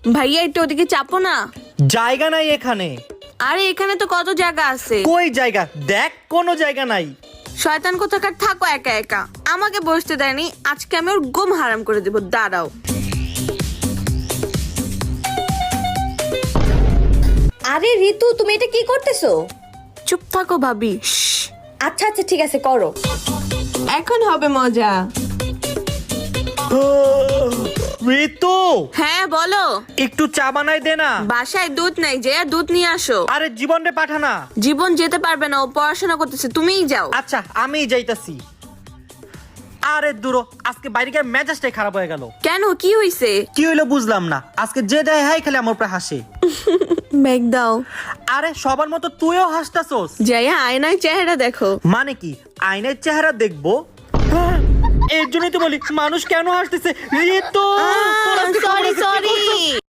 ভাইয়া একটু ওদিকে চাপো না। জায়গা নাই এখানে। আরে এখানে তো কত জায়গা আছে। কই জায়গা? দেখ কোনো জায়গা নাই। শয়তান কোথাকার, থাকো একা একা। আমাকে বসতে দেয়নি, আজকে আমি ওর ঘুম হারাম করে দেবো, দাঁড়াও। আরে ঋতু, তুমি এটা কি করতেছো? চুপ থাকো ভাবি। আচ্ছা আচ্ছা ঠিক আছে, করো। এখন হবে মজা। ঋতু, হ্যাঁ বলো। একটু চা বানাই দে না। বাসায় দুধ নাই, যে দুধ নিয়ে আসো। আরে জীবন রে পাঠা না। জীবন যেতে পারবে না, ও পড়াশোনা করতেছে, তুমিই যাও। আচ্ছা আমি যাইতাছি। আরে দূরো, আজকে বাইরে গিয়ে মেজাজটাই খারাপ হয়ে গেল। কেন, কি হইছে? কি হইলো বুঝলাম না। আজকে যে দেয় হাই খালি আমার উপরে হাসে। ব্যাগ দাও। আরে সবার মতো তুইও হাসতাছস। যাইয়া আয়নায় চেহারা দেখো। মানে কি আয়নার চেহারা দেখবো? এর জন্যই তো বলি মানুষ কেন হাসতেছে। ঋতু, তোর আজকে সরি খবর আছে, কি করছস? সরি।